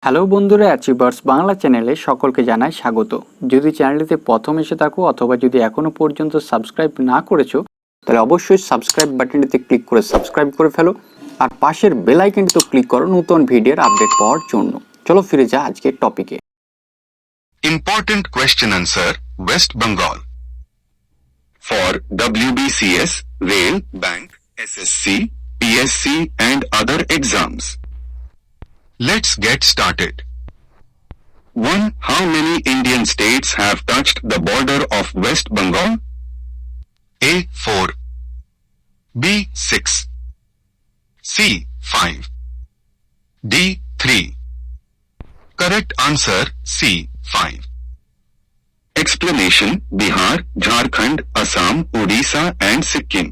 Hello বন্ধুরা, achievers Bangla চ্যানেলে সকলকে জানাই স্বাগত। যদি চ্যানেলটিতে প্রথম এসে থাকো অথবা যদি এখনো পর্যন্ত সাবস্ক্রাইব না করেছো তাহলে অবশ্যই সাবস্ক্রাইব বাটনটিতে ক্লিক করে সাবস্ক্রাইব করে ফেলো আর পাশের বেল আইকনটিতে ক্লিক করো নতুন ভিডিওর আপডেট পাওয়ার জন্য। চলো ফিরে যা আজকের টপিকে। Important question answer West Bengal. For WBCS, Rail, Bank, SSC, PSC and other exams. Let's get started. 1. How many Indian states have touched the border of West Bengal? A. 4. B. 6. C. 5. D. 3. Correct answer C. 5. Explanation Bihar, Jharkhand, Assam, Odisha and Sikkim.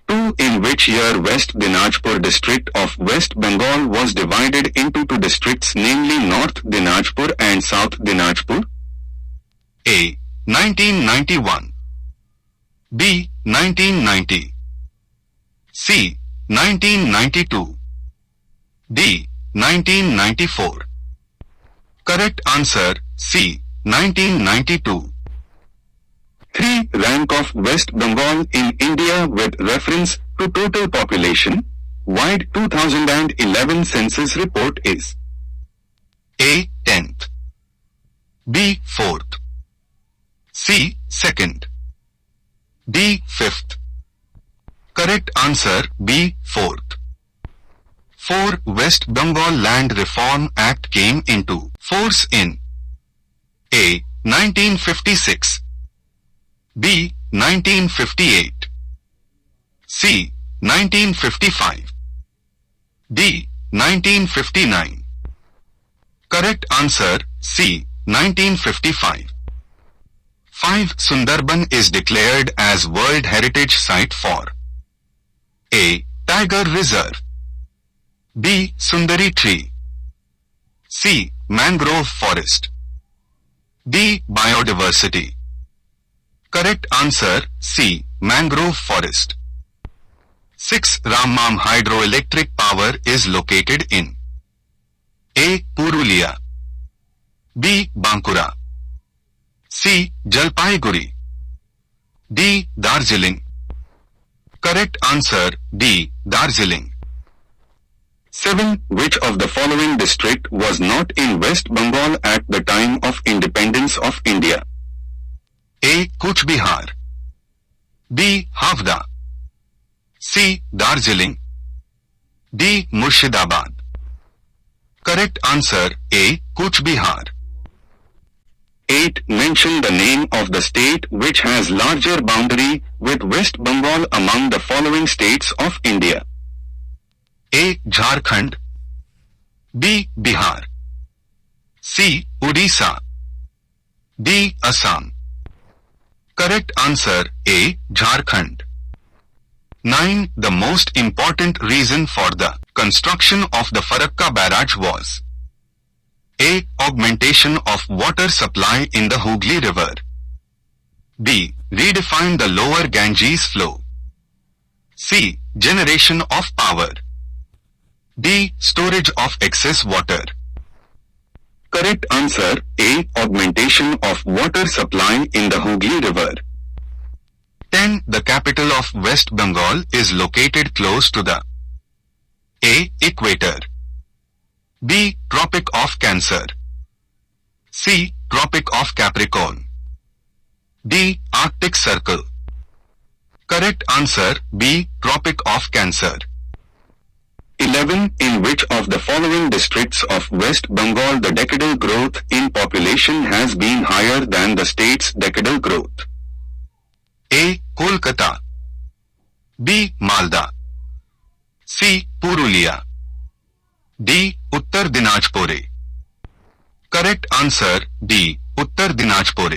2. In which year West Dinajpur district of West Bengal was divided into two districts, namely North Dinajpur and South Dinajpur? A. 1991. B. 1990. C. 1992. D. 1994. Correct answer C. 1992. 3. Rank of West Bengal in India with reference to total population. Wide 2011 census report is A. 10th. B. 4th. C. 2nd. D. 5th. Correct answer B. 4th. 4. West Bengal Land Reform Act came into force in A. 1956. B. 1958. C. 1955. D. 1959. Correct answer C. 1955. 5. Sundarban is declared as World Heritage Site for A. Tiger Reserve. B. Sundari Tree. C. Mangrove Forest. D. Biodiversity. Correct answer C. Mangrove Forest. 6. Rammam Hydroelectric Power is located in A. Purulia. B. Bankura. C. Jalpaiguri. D. Darjeeling. Correct answer D. Darjeeling. 7. Which of the following district was not in West Bengal at the time of independence of India? A. Kuch Bihar. B. Havda. C. Darjeeling. D. Murshidabad. Correct answer A. Kuch Bihar. 8. Mention the name of the state which has larger boundary with West Bengal among the following states of India. A. Jharkhand. B. Bihar. C. Odisha. D. Assam. Correct answer A. Jharkhand. 9. The most important reason for the construction of the Farakka barrage was A. Augmentation of water supply in the Hooghly River. B. Redefine the lower Ganges flow. C. Generation of power. D. Storage of excess water. Correct answer A. Augmentation of water supply in the Hooghly River. 10. The capital of West Bengal is located close to the A. Equator. B. Tropic of Cancer. C. Tropic of Capricorn. D. Arctic Circle. Correct answer B. Tropic of Cancer. 11. In which of the following districts of West Bengal the decadal growth in population has been higher than the state's decadal growth? A. Kolkata. B. Malda. C. Purulia. D. Uttar Dinajpur. Correct answer D. Uttar Dinajpur.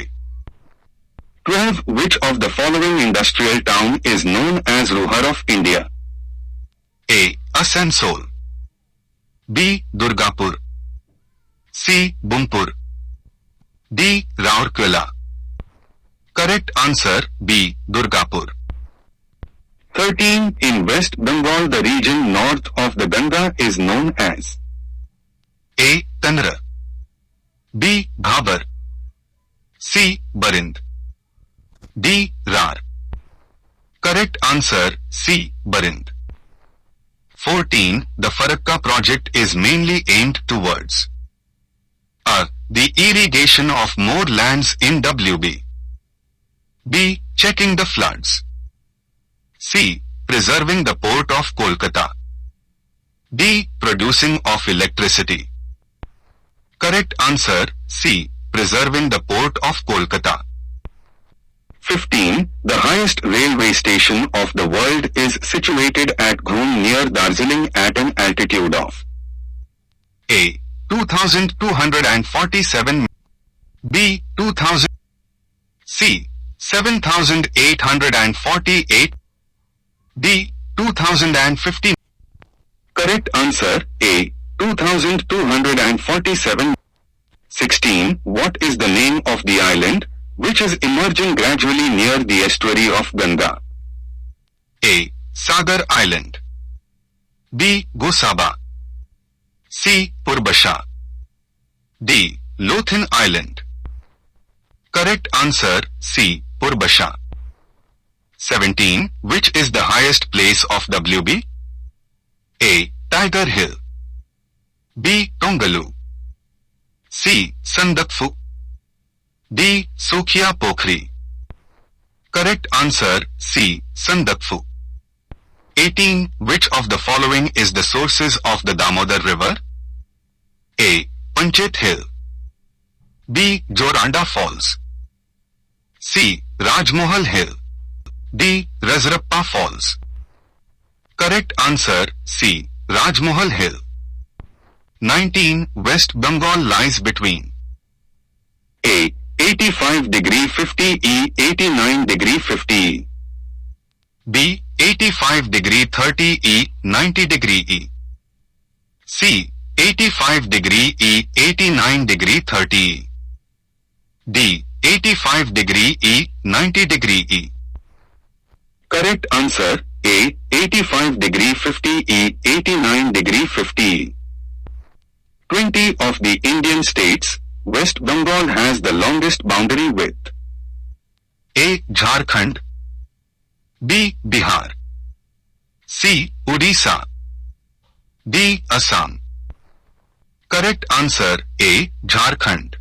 12. Which of the following industrial town is known as Ruhar of India? A. Asansol. B. Durgapur. C. Bumpur. D. Rourkela. Correct answer B. Durgapur. 13. In West Bengal the region north of the Ganga is known as Tanra. B. Bhabar. C. Barind. D. Rar. Correct answer C. Barind. 14. The Farakka project is mainly aimed towards A. The irrigation of more lands in WB. B. Checking the floods. C. Preserving the port of Kolkata. D. Producing of electricity. Correct answer C. Preserving the port of Kolkata. 15. The highest railway station of the world is situated at Groom near Darjeeling at an altitude of A. 2,247 B. 2,000 C. 7,848 D. 2,050 Correct answer A. 2,247 16. What is the name of the island which is emerging gradually near the estuary of Ganga? A. Sagar Island. B. Gosaba. C. Purbasha. D. Lothin Island. Correct answer C. Purbasha. 17. Which is the highest place of WB? A. Tiger Hill. B. Tongalu. C. Sandakfu. D. Sukhia Pokhri. Correct answer C. Sandakfu. 18. Which of the following is the sources of the Damodar River? A. Panchet Hill. B. Joranda Falls. C. Rajmohal Hill. D. Razrappa Falls. Correct answer C. Rajmohal Hill. 19. West Bengal lies between A. 85 degree 50 E 89 degree 50 E. B. 85 degree 30 E 90 degree E. C. 85 degree E 89 degree 30 E. D. 85 degree E 90 degree E. Correct answer A. 85 degree 50 E 89 degree 50 E. 20 of the Indian states, West Bengal has the longest boundary with A. Jharkhand. B. Bihar. C. Odisha. D. Assam. Correct answer A. Jharkhand.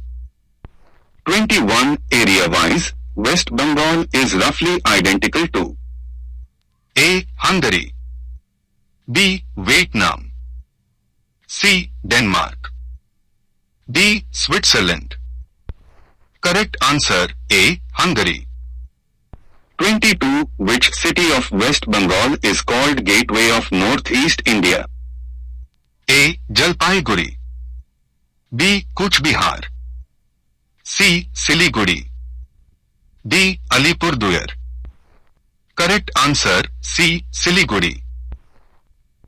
21. Area-wise, West Bengal is roughly identical to A. Hungary. B. Vietnam. C. Denmark. D. Switzerland. Correct answer A. Hungary. 22. Which city of West Bengal is called Gateway of Northeast India? A. Jalpaiguri. B. Kuch Bihar. C. Siliguri. D. Alipurduar. Correct answer C. Siliguri.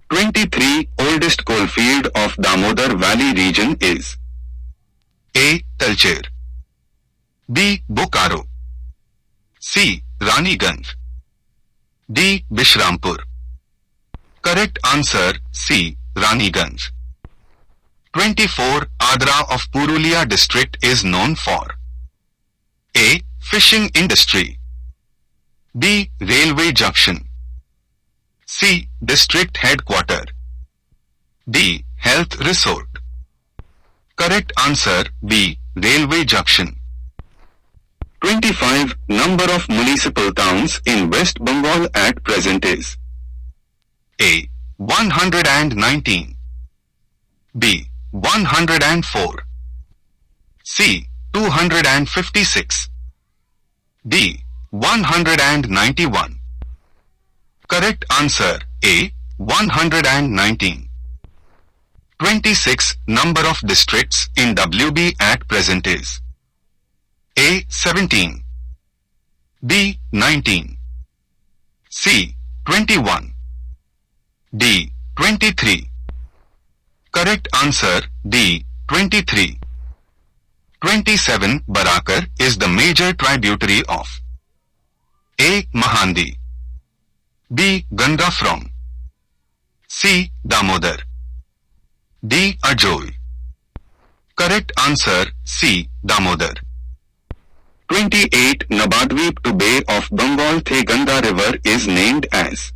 23. Oldest coalfield of Damodar Valley region is A. Talcher. B. Bokaro. C. Raniganj. D. Bishrampur. Correct answer C. Raniganj. 24. Adra of Purulia district is known for A. Fishing industry. B. Railway junction. C. District headquarter. D. Health resort. Correct answer B. Railway junction. 25. Number of municipal towns in West Bengal at present is A. 119. B. 104. C. 256. D. 191. Correct answer A. 119. 26. Number of districts in WB at present is A. 17. B. 19. C. 21. D. 23. Correct answer D. 23. 27. Barakar is the major tributary of A. Mahandi. B. Ganga from C. Damodar. D. Ajoy. Correct answer C. Damodar. 28. Nabadweep to Bay of Bengal the Ganga River is named as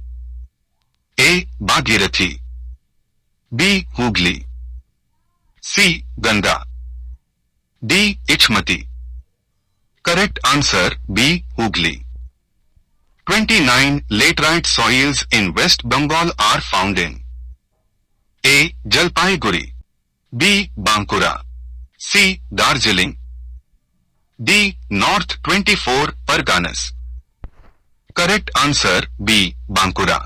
A. Bhagirathi, B. Hooghly, C. Ganga, D. Ichmati. Correct answer B. Hooghly. 29. Laterite soils in West Bengal are found in A. Jalpaiguri, B. Bankura, C. Darjeeling, D. North 24 Parganas. Correct answer B. Bankura.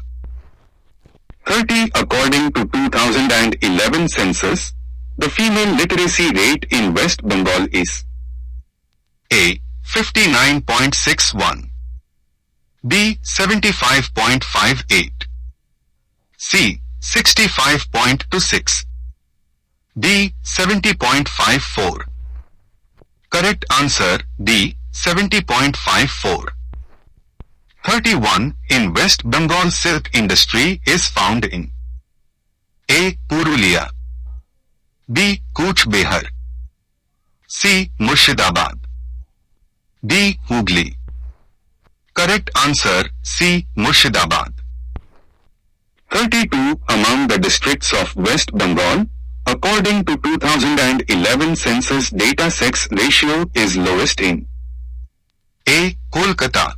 30. According to 2011 census, the female literacy rate in West Bengal is A. 59.61, B. 75.58, C. 65.26, D. 70.54. Correct answer D. 70.54. 31. In West Bengal silk industry is found in A. Purulia, B. Cooch Behar, C. Murshidabad, D. Hooghly. Correct answer C. Murshidabad. 32. Among the districts of West Bengal, according to 2011 census data, sex ratio is lowest in A. Kolkata,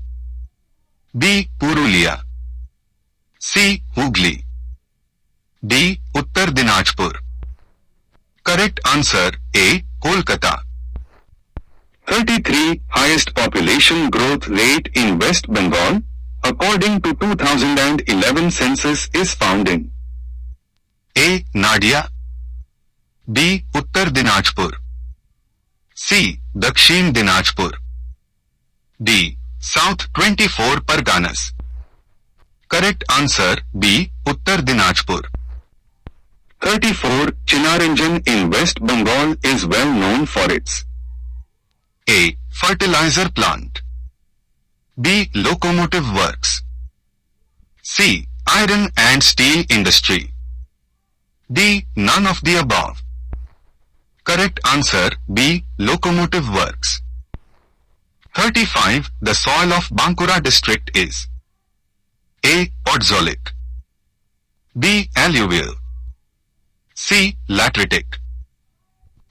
B. Purulia, C. Hooghly, D. Uttar Dinajpur. Correct answer A. Kolkata. 33. Highest population growth rate in West Bengal, according to 2011 census is found in A. Nadia, B. Uttar Dinajpur, C. Dakshin Dinajpur, D. South 24 Parganas. Correct answer B. Uttar Dinajpur. 34. Chinaranjan in West Bengal is well known for its A. Fertilizer plant, B. Locomotive works, C. Iron and steel industry, D. None of the above. Correct answer B. Locomotive works. 35. The soil of Bankura district is A. Podzolic, B. Alluvial, C. Lateritic,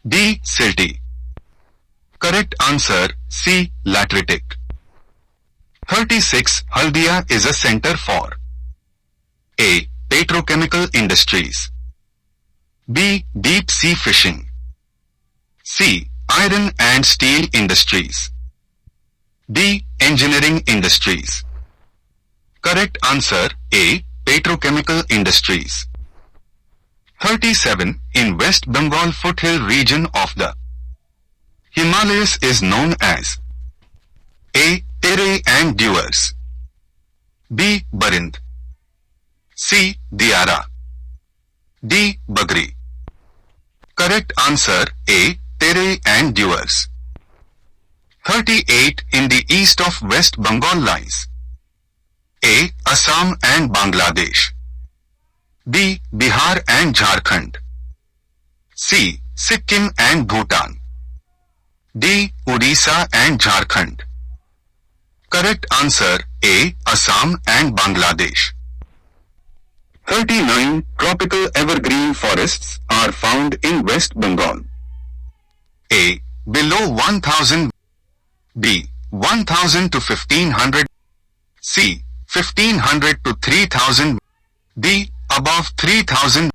D. Silty. Correct answer C. Lateritic. 36. Haldia is a center for A. Petrochemical industries, B. Deep sea fishing, C. Iron and steel industries, D. Engineering industries. Correct answer A. Petrochemical industries. 37. In West Bengal foothill region of the Himalayas is known as A. Terai and Dewars, B. Barind, C. Diara, D. Bagri. Correct answer A. Terai and Dewars. 38. In the east of West Bengal lies A. Assam and Bangladesh, B. Bihar and Jharkhand, C. Sikkim and Bhutan, D. Odisha and Jharkhand. Correct answer A. Assam and Bangladesh. 39. Tropical evergreen forests are found in West Bengal. A. Below 1000, B. 1000 to 1500, C. 1500 to 3000, D. Above 3000.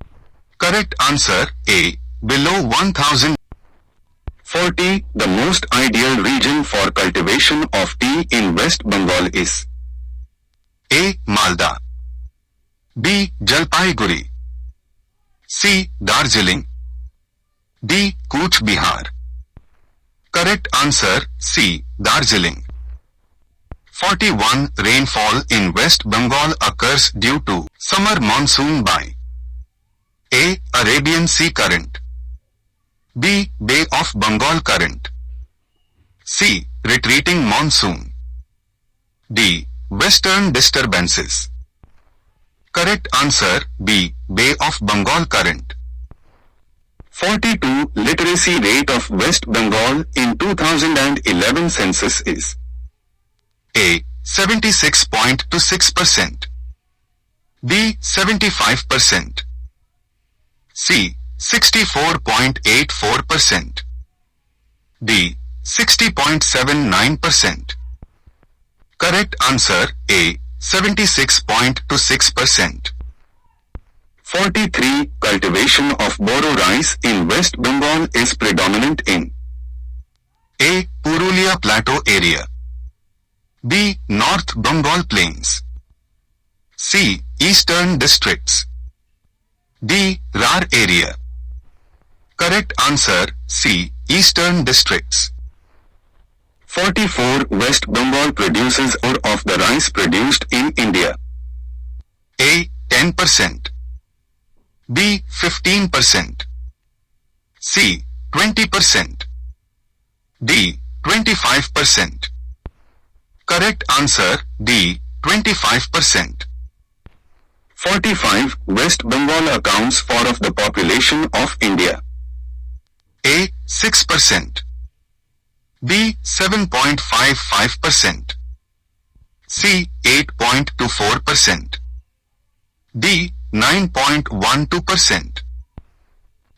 Correct answer A. Below 1000. 40. The most ideal region for cultivation of tea in West Bengal is A. Malda, B. Jalpaiguri, C. Darjeeling, D. Cooch Behar. Correct answer C. Darjeeling. 41. Rainfall in West Bengal occurs due to summer monsoon by A. Arabian Sea Current, B. Bay of Bengal Current, C. Retreating monsoon, D. Western disturbances. Correct answer B. Bay of Bengal Current. 42. Literacy rate of West Bengal in 2011 census is A. 76.26%, B. 75%, C. 64.84%, D. 60.79%. Correct answer A. 76.26%. 43. Cultivation of Boro rice in West Bengal is predominant in A. Purulia Plateau area, B. North Bengal Plains, C. Eastern districts, D. Rar area. Correct answer C. Eastern districts. 44. West Bengal produces or of the rice produced in India. A. 10%, B. 15%, C. 20%, D. 25%. Correct answer D. 25%. 45. West Bengal accounts for of the population of India. A. 6%, B. 7.55%, C. 8.24%, D. 9.12%.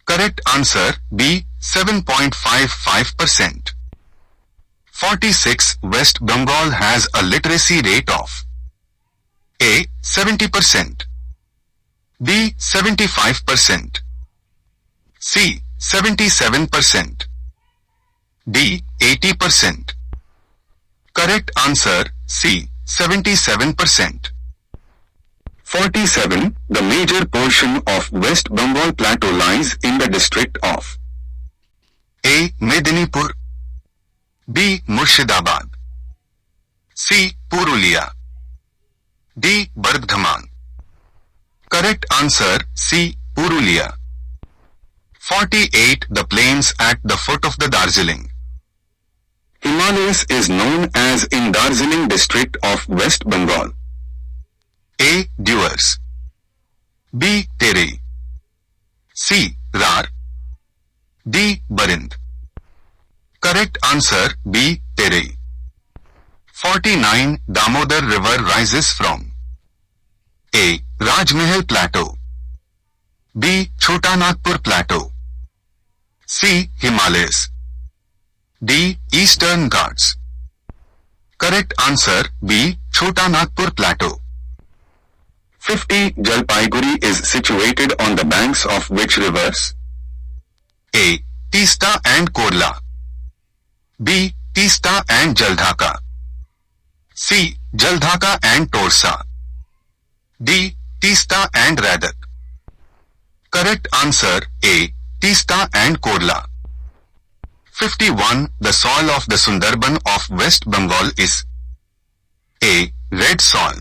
Correct answer B. 7.55%. 46. West Bengal has a literacy rate of A. 70%, B. 75%, C. 77%, D. 80%. Correct answer C. 77%. 47. The major portion of West Bengal Plateau lies in the district of A. Medinipur, B. Murshidabad, C. Purulia, D. Bardhaman. Correct answer C. Purulia. 48. The plains at the foot of the Darjeeling Himalayas is known as in Darjeeling district of West Bengal. A. Dewars, B. Terei, C. Rar, D. Barind. Correct answer B. Terei. 49. Damodar river rises from A. Rajmahal Plateau, B. Chota Nagpur Plateau, C. Himalayas, D. Eastern Ghats. Correct answer B. Chota Nagpur Plateau. 50. Jalpaiguri is situated on the banks of which rivers? A. Teesta and Korla, B. Teesta and Jaldhaka, C. Jaldhaka and Torsa, D. Teesta and Radak. Correct answer A. Teesta and Korla. 51. The soil of the Sundarban of West Bengal is A. Red soil,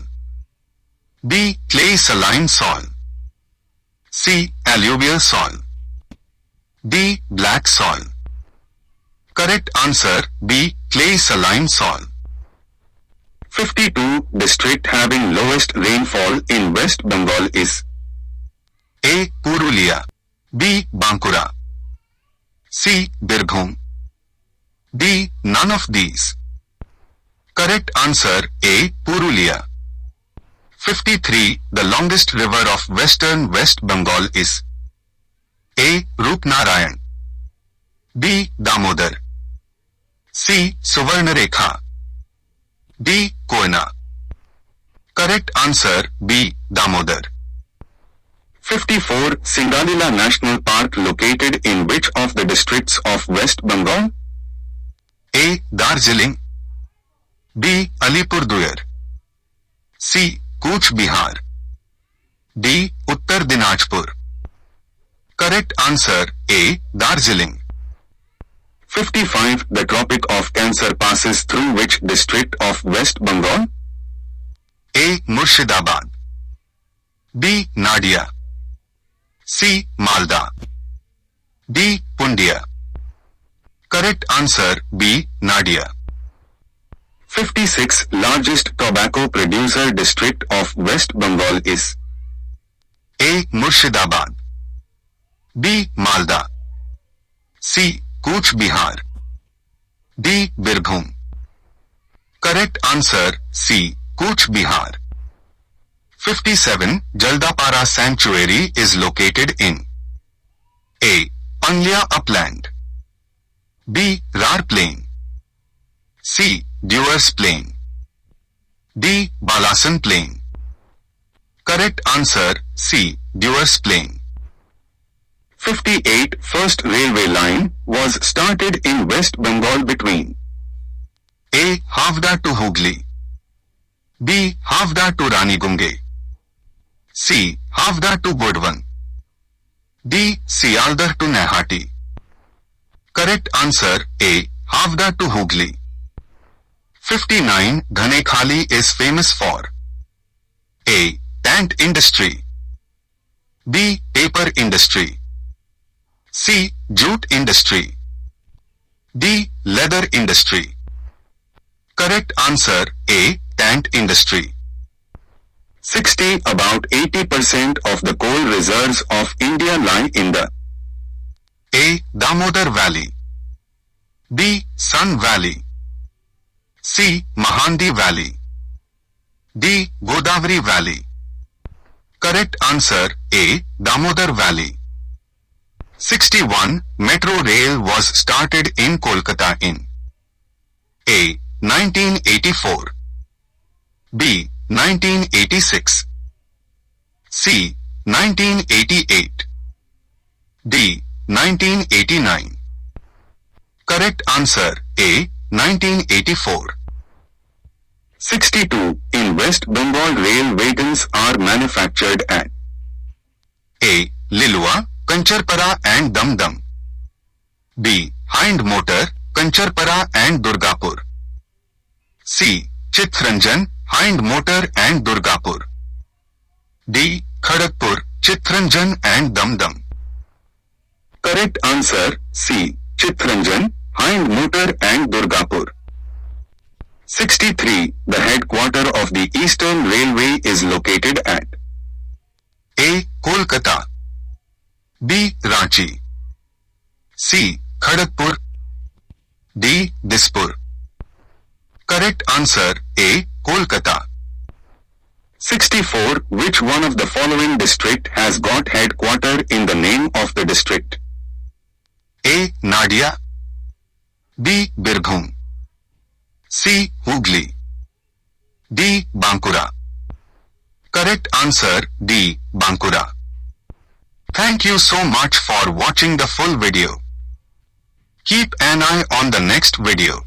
B. Clay saline soil, C. Alluvial soil, D. Black soil. Correct answer B. Clay saline soil. 52. District having lowest rainfall in West Bengal is A. Purulia, B. Bankura, C. Birbhum, D. None of these. Correct answer A. Purulia. 53. The longest river of western West Bengal is A. Rupnarayan, B. Damodar, C. Suvarnarekha, D. Koyna. Correct answer B. Damodar. 54. Singalila National Park located in which of the districts of West Bengal? A. Darjeeling, B. Alipurduar, C. Cooch Behar, D. Uttar Dinajpur. Correct answer A. Darjeeling. 55. The Tropic of Cancer passes through which district of West Bengal? A. Murshidabad, B. Nadia, C. Malda, D. Pundia. Correct answer B. Nadia. 56. Largest tobacco producer district of West Bengal is A. Murshidabad, B. Malda, C. Cooch Behar. D. Birbhum. Correct answer C. Cooch Behar. 57. Jaldapara Sanctuary is located in A. Panlya Upland. B. Rar Plain. C. Dewars Plain. D. Balasan Plain. Correct answer C. Dewars Plain. 58. First railway line was started in West Bengal between A. Havda to Hooghly. B. Havda to Ranigunge. C. Havda to Budwan. D. Sialdar to Nehati. Correct answer A. Havda to Hooghly. 59. Dhanekhali is famous for A. Tent industry. B. Paper industry. C. Jute industry. D. Leather industry. Correct answer A. Tent industry. 60. About 80% of the coal reserves of India lie in the A. Damodar Valley. B. Sun Valley. C. Mahandi Valley. D. Godavari Valley. Correct answer A. Damodar Valley. 61. Metro rail was started in Kolkata in A. 1984. B. 1986. C. 1988. D. 1989. Correct answer A. 1984. 62. In West Bengal rail wagons are manufactured at A. Lilua, Kancharpara and Damdam. B. Hind Motor, Kancharpara and Durgapur. C. Chitranjan, Hind Motor and Durgapur. D. Kharagpur, Chitranjan and Damdam. Correct answer C. Chitranjan, Hind Motor and Durgapur. 63. The headquarter of the Eastern Railway is located at A. Kolkata. B. Ranchi. C. Kharagpur. D. Dispur. Correct answer A. Kolkata. 64. Which one of the following district has got headquarter in the name of the district? A. Nadia. B. Birbhum. C. Hooghly. D. Bankura. Correct answer D. Bankura. Thank you so much for watching the full video. Keep an eye on the next video.